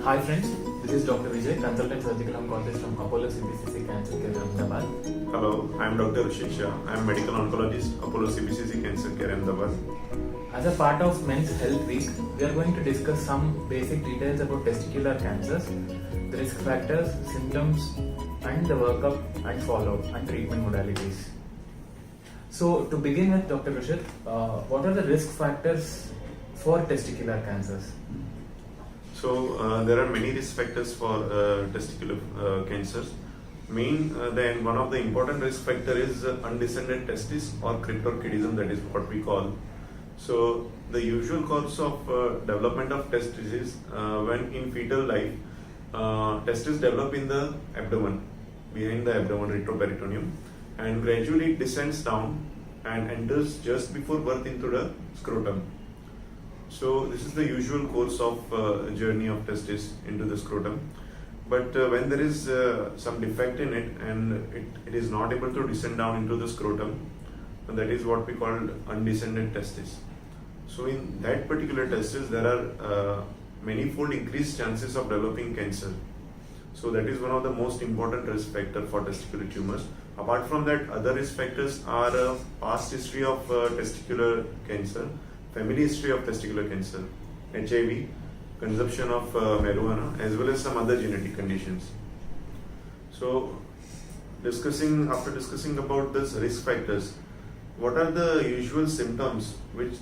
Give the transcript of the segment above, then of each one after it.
Hi friends, this is Dr. Vijay, consultant surgical oncologist from Apollo CBCC Cancer Care Ahmedabad. Hello, I am Dr. Rishik Shah. I am medical oncologist, Apollo CBCC Cancer Care Ahmedabad. As a part of Men's Health Week, we are going to discuss some basic details about testicular cancers, the risk factors, symptoms, and the workup and follow-up and treatment modalities. So to begin with, Dr. Rishit, what are the risk factors for testicular cancers? So there are many risk factors for testicular cancers. Then one of the important risk factor is undescended testis or cryptorchidism, that is what we call. So the usual cause of development of testis is when in fetal life, testis develop in the abdomen, behind the abdomen, retroperitoneum, and gradually it descends down and enters just before birth into the scrotum. So this is the usual course of journey of testis into the scrotum. But when there is some defect in it and it is not able to descend down into the scrotum, that is what we call undescended testis. So in that particular testis, there are many-fold increased chances of developing cancer. So that is one of the most important risk factor for testicular tumors. Apart from that, other risk factors are past history of testicular cancer, family history of testicular cancer, HIV, consumption of marijuana, as well as some other genetic conditions. So, after discussing about these risk factors, what are the usual symptoms with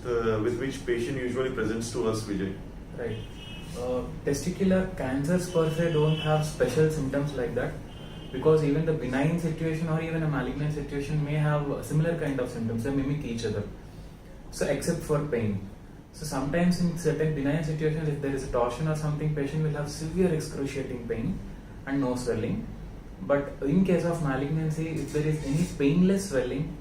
which patient usually presents to us, Vijay? Right. Testicular cancers per se don't have special symptoms like that, because even the benign situation or even a malignant situation may have similar kind of symptoms. They mimic each other. So except for pain. So sometimes in certain benign situations, if there is a torsion or something, patient will have severe excruciating pain and no swelling. But in case of malignancy, if there is any painless swelling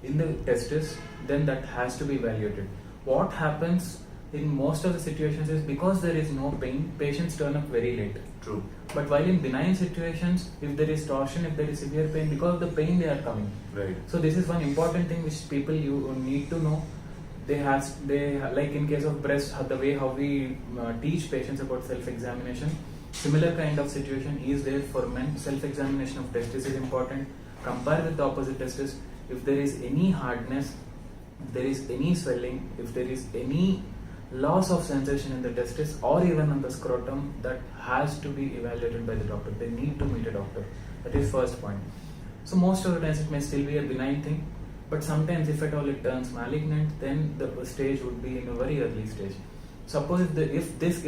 in the testis, then that has to be evaluated. What happens in most of the situations is because there is no pain, patients turn up very late. True. But while in benign situations, if there is torsion, if there is severe pain, because of the pain they are coming. Right. So this is one important thing which people you need to know. They like in case of breast, the way how we teach patients about self-examination, similar kind of situation is there for men. Self-examination of testis is important. Compare with the opposite testis. If there is any hardness, if there is any swelling, if there is any loss of sensation in the testis or even on the scrotum, that has to be evaluated by the doctor. They need to meet a doctor. That is first point. So most of the times it may still be a benign thing, but sometimes if at all it turns malignant, then the stage would be in a very early stage. Suppose if this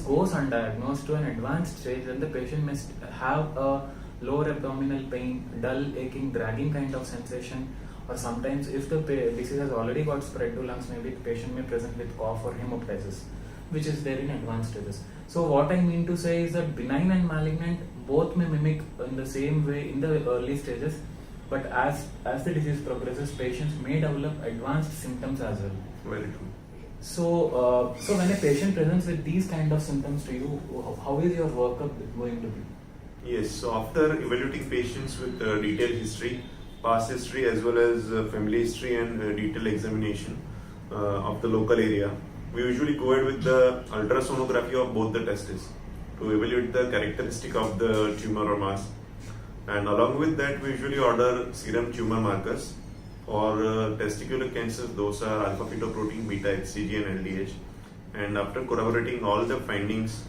goes undiagnosed to an advanced stage, then the patient must have a lower abdominal pain, dull, aching, dragging kind of sensation, or sometimes if the disease has already got spread to lungs, maybe the patient may present with cough or hemoptysis, which is there in advanced stages. So what I mean to say is that benign and malignant both may mimic in the same way in the early stages, but as the disease progresses, patients may develop advanced symptoms as well. Very true. So when a patient presents with these kind of symptoms to you, how is your workup going to be? Yes, so after evaluating patients with detailed history, past history as well as family history and detailed examination of the local area, we usually go ahead with the ultrasonography of both the testes to evaluate the characteristic of the tumor or mass. And along with that, we usually order serum tumor markers. For testicular cancers, those are alpha-fetoprotein, beta-HCG and LDH. And after corroborating all the findings,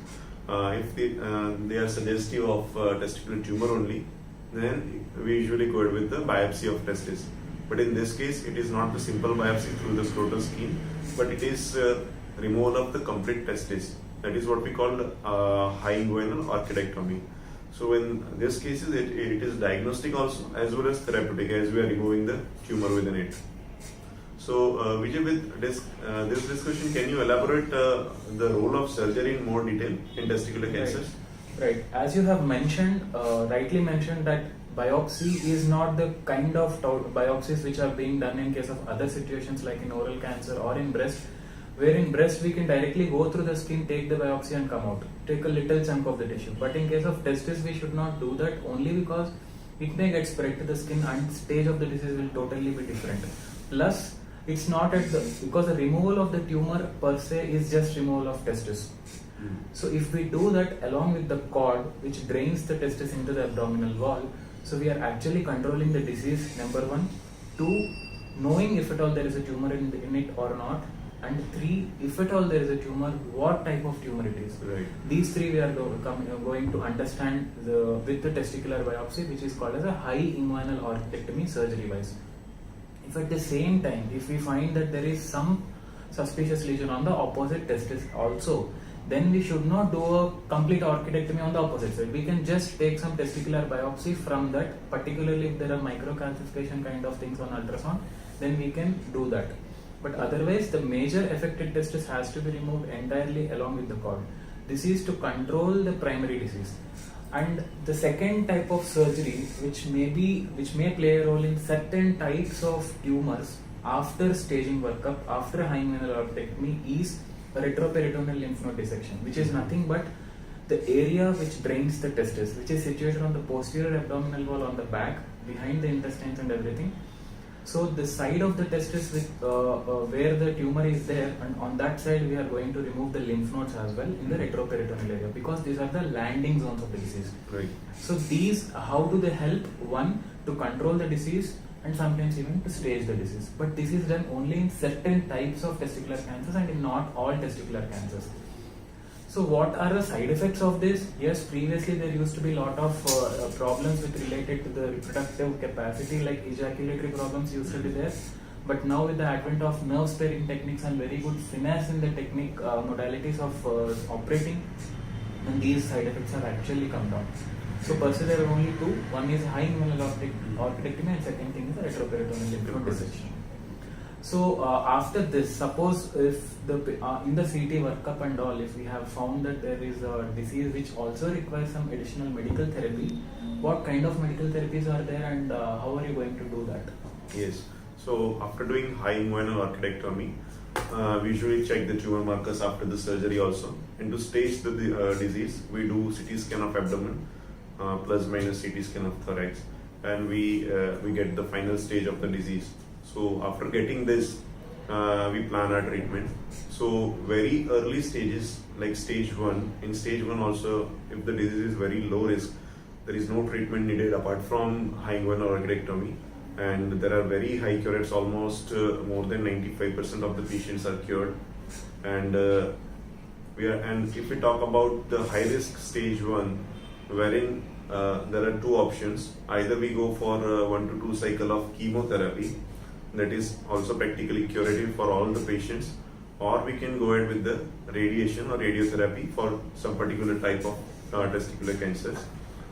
if they are suggestive of testicular tumor only, then we usually go ahead with the biopsy of testis. But in this case, it is not the simple biopsy through the scrotal skin, but it is removal of the complete testis. That is what we call high inguinal orchidectomy. So in this cases, it is diagnostic also as well as therapeutic, as we are removing the tumor within it. So Vijay, with this discussion, can you elaborate the role of surgery in more detail in testicular cancers? Right. As you have mentioned, rightly mentioned, that biopsy is not the kind of biopsies which are being done in case of other situations like in oral cancer or in breast, where in breast we can directly go through the skin, take the biopsy and come out, take a little chunk of the tissue. But in case of testis, we should not do that, only because it may get spread to the skin and stage of the disease will totally be different. Plus, it's not because the removal of the tumor per se is just removal of testis. So if we do that along with the cord which drains the testis into the abdominal wall, so we are actually controlling the disease, number one. Two, knowing if at all there is a tumor in it or not. And three, if at all there is a tumor, what type of tumor it is. Right. These three we are going to understand with the testicular biopsy, which is called as a high inguinal orchidectomy surgery wise. If at the same time, if we find that there is some suspicious lesion on the opposite testis also, then we should not do a complete orchidectomy on the opposite side. We can just take some testicular biopsy from that, particularly if there are microcalcification kind of things on ultrasound, then we can do that. But otherwise, the major affected testis has to be removed entirely along with the cord. This is to control the primary disease. And the second type of surgery, which may play a role in certain types of tumors after staging workup, after high inguinal orchidectomy, is a retroperitoneal lymph node dissection, which is nothing but the area which drains the testis, which is situated on the posterior abdominal wall on the back, behind the intestines and everything. So the side of the testis with where the tumor is there, and on that side we are going to remove the lymph nodes as well in the retroperitoneal area, because these are the landing zones of the disease. Right. So these, how do they help? One, to control the disease and sometimes even to stage the disease. But this is done only in certain types of testicular cancers and in not all testicular cancers. So what are the side effects of this? Yes, previously there used to be a lot of problems related to the reproductive capacity, like ejaculatory problems used to be there. But now with the advent of nerve sparing techniques and very good finesse in the technique modalities of operating, and these side effects have actually come down. So per se there are only two. One is high inguinal orchidectomy and second thing is the retroperitoneal lymph node dissection. So after this, suppose if in the CT workup and all, if we have found that there is a disease which also requires some additional medical therapy, what kind of medical therapies are there and how are you going to do that? Yes. So after doing high inguinal orchidectomy, we usually check the tumor markers after the surgery also. And to stage the disease, we do CT scan of abdomen plus minus CT scan of thorax, and we get the final stage of the disease. So after getting this, we plan our treatment. So very early stages like stage 1, in stage 1 also, if the disease is very low risk, there is no treatment needed apart from high inguinal orchidectomy, and there are very high cure rates, almost more than 95% of the patients are cured. And if we talk about the high risk stage 1, wherein there are two options. Either we go for 1 to 2 cycle of chemotherapy, that is also practically curative for all the patients, or we can go ahead with the radiation or radiotherapy for some particular type of testicular cancers,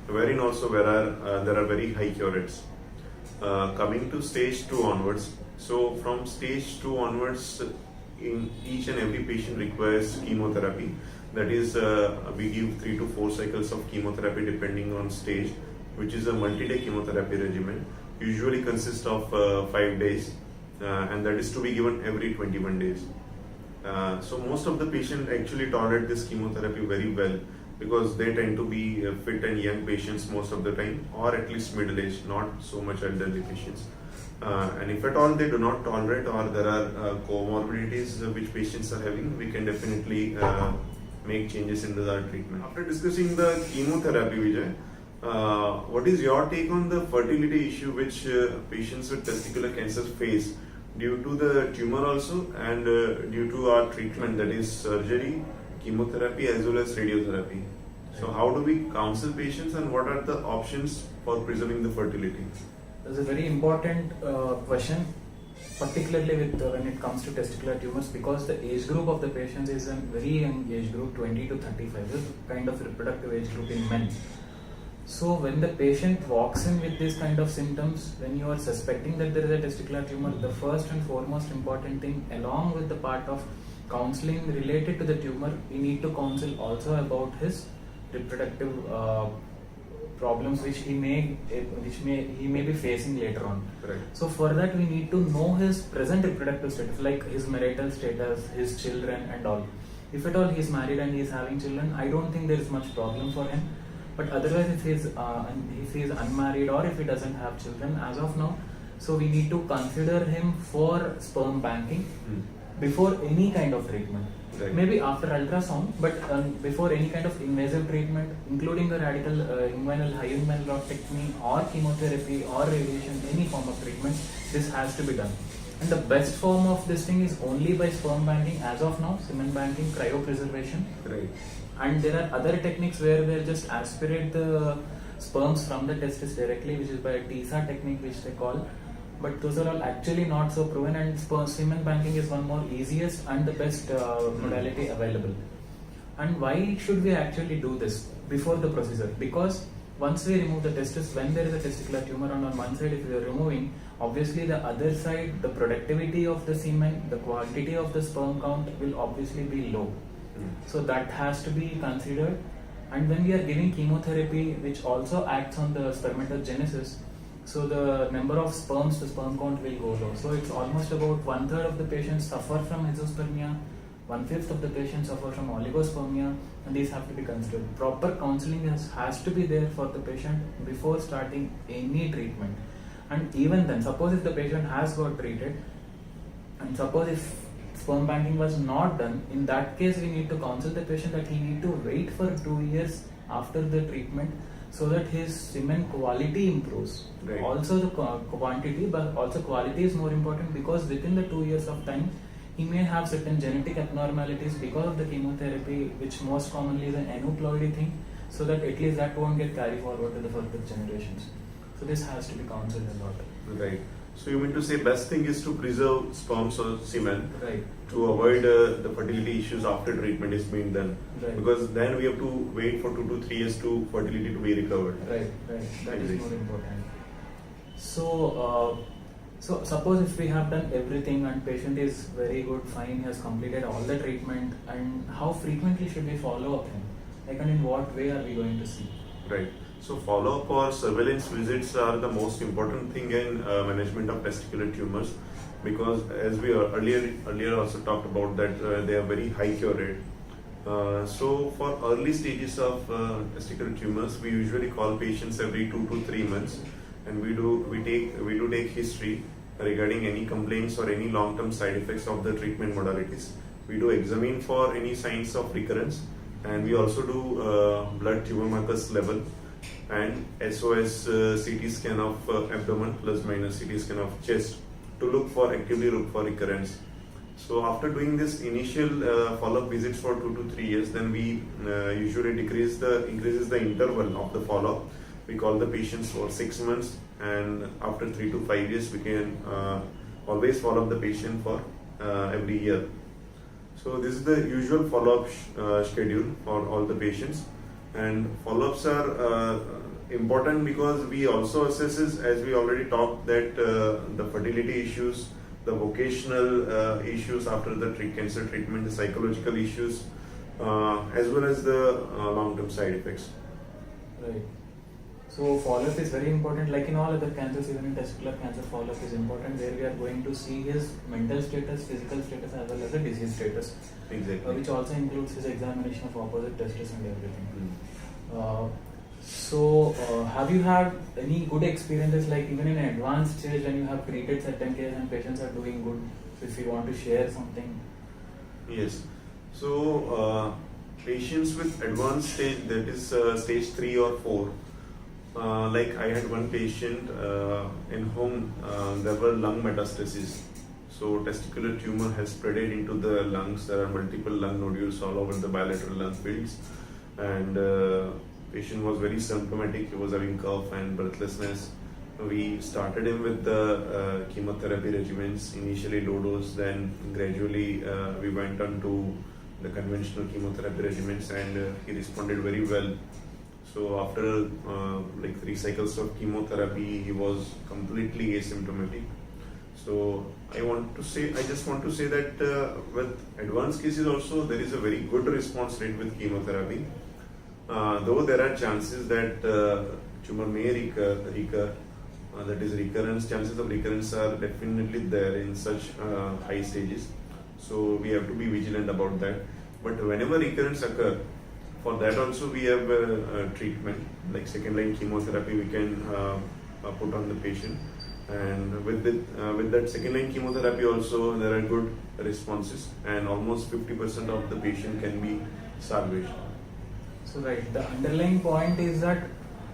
wherein also there are very high cure rates. Coming to stage 2 onwards, so from stage 2 onwards, in each and every patient requires chemotherapy. That is, we give 3 to 4 cycles of chemotherapy depending on stage, which is a multi-day chemotherapy regimen. Usually consists of 5 days, and that is to be given every 21 days. So most of the patients actually tolerate this chemotherapy very well, because they tend to be fit and young patients most of the time, or at least middle-aged, not so much elderly patients. And if at all they do not tolerate, or there are comorbidities which patients are having, we can definitely make changes in the treatment. After discussing the chemotherapy, Vijay, what is your take on the fertility issue which patients with testicular cancers face due to the tumor also, and due to our treatment, that is surgery, chemotherapy as well as radiotherapy? So how do we counsel patients, and what are the options for preserving the fertility? That's a very important question, particularly with when it comes to testicular tumors, because the age group of the patients is a very young age group, 20 to 35, this kind of reproductive age group in men. So when the patient walks in with this kind of symptoms, when you are suspecting that there is a testicular tumor, the first and foremost important thing, along with the part of counseling related to the tumor, we need to counsel also about his reproductive problems which he may be facing later on. Right. So for that we need to know his present reproductive status, like his marital status, his children and all. If at all he is married and he is having children, I don't think there is much problem for him. But otherwise, if he is unmarried or if he doesn't have children as of now, so we need to consider him for sperm banking before any kind of treatment. Right. maybe after ultrasound, but before any kind of invasive treatment, including a radical inguinal high inguinal rotectomy or chemotherapy or radiation, any form of treatment, this has to be done. And the best form of this thing is only by sperm banking as of now, semen banking, cryopreservation. Right. And there are other techniques where they'll just aspirate the sperms from the testis directly, which is by a TISA technique, which they call. But those are all actually not so proven, and semen banking is one more easiest and the best modality available. And why should we actually do this before the procedure? Because once we remove the testis, when there is a testicular tumor on one side, if we are removing, obviously the other side, the productivity of the semen, the quantity of the sperm count will obviously be low. So that has to be considered. And when we are giving chemotherapy, which also acts on the spermatogenesis, so the number of sperms, the sperm count will go low. So it's almost about 1/3 of the patients suffer from azoospermia, 1/5 of the patients suffer from oligospermia, and these have to be considered. Proper counseling has to be there for the patient before starting any treatment. And even then, suppose if the patient has got treated, and suppose if sperm banking was not done, in that case we need to counsel the patient that he need to wait for 2 years after the treatment, so that his semen quality improves. Right. Also the quantity, but also quality is more important, because within the 2 years of time, he may have certain genetic abnormalities because of the chemotherapy, which most commonly is an aneuploidy thing, so that at least that won't get carried forward to the further generations. So this has to be counseled a lot. Right. So you mean to say best thing is to preserve sperms or semen, Right. to avoid the fertility issues after treatment is being done. Right. Because then we have to wait for 2 to 3 years to fertility to be recovered. Right. That is Exactly. more important. So suppose if we have done everything and patient is very good, fine, he has completed all the treatment, and how frequently should we follow up him? Like, and in what way are we going to see? Right. So follow-up or surveillance visits are the most important thing in management of testicular tumors, because as we earlier also talked about that they are very high cure rate. So for early stages of testicular tumors, we usually call patients every 2 to 3 months, and we do take history regarding any complaints or any long-term side effects of the treatment modalities. We do examine for any signs of recurrence, and we also do blood tumor markers level and SOS CT scan of abdomen plus minus CT scan of chest to actively look for recurrence. So after doing this initial follow-up visits for 2 to 3 years, then we usually increases the interval of the follow-up. We call the patients for 6 months, and after 3 to 5 years, we can always follow up the patient for every year. So this is the usual follow-up schedule for all the patients, and follow-ups are important because we also assesses, as we already talked, that the fertility issues, the vocational issues after the cancer treatment, the psychological issues, as well as the long-term side effects. Right. So follow-up is very important. Like in all other cancers, even in testicular cancer, follow-up is important, where we are going to see his mental status, physical status, as well as the disease status. Exactly. Which also includes his examination of opposite testis and everything. Have you had any good experiences, like even in an advanced stage, when you have treated certain cases and patients are doing good? So if you want to share something. Yes. So patients with advanced stage, that is stage 3 or 4. Like I had one patient in whom there were lung metastases. So testicular tumor has spread into the lungs. There are multiple lung nodules all over the bilateral lung fields, and patient was very symptomatic. He was having cough and breathlessness. We started him with the chemotherapy regimens, initially low dose, then gradually we went on to the conventional chemotherapy regimens, and he responded very well. So after like 3 cycles of chemotherapy, he was completely asymptomatic. So I just want to say that with advanced cases also, there is a very good response rate with chemotherapy. Though there are chances that tumor may recur, that is chances of recurrence are definitely there in such high stages. So we have to be vigilant about that. But whenever recurrence occur, for that also we have treatment, like second line chemotherapy we can put on the patient. And with that second line chemotherapy also there are good responses, and almost 50% of the patient can be salvaged. So right, the underlying point is that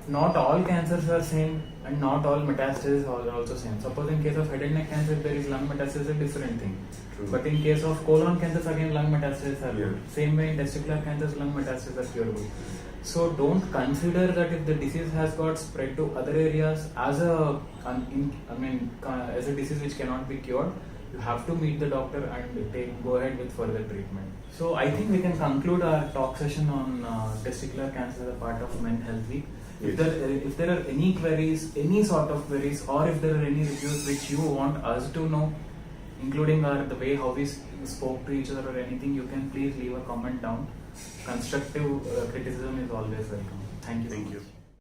not all cancers are same and not all metastases are also same. Suppose in case of head and neck cancer, if there is lung metastasis, a different thing. True. But in case of colon cancers, again lung metastases are good. Yeah. Same way in testicular cancers, lung metastases are curable. So don't consider that if the disease has got spread to other areas as as a disease which cannot be cured. You have to meet the doctor and go ahead with further treatment. So I think we can conclude our talk session on testicular cancer as a part of Men Health Week. Yes. If there are any queries, any sort of queries, or if there are any reviews which you want us to know, including the way how we spoke to each other or anything, you can please leave a comment down. Constructive criticism is always welcome. Thank you. Thank you.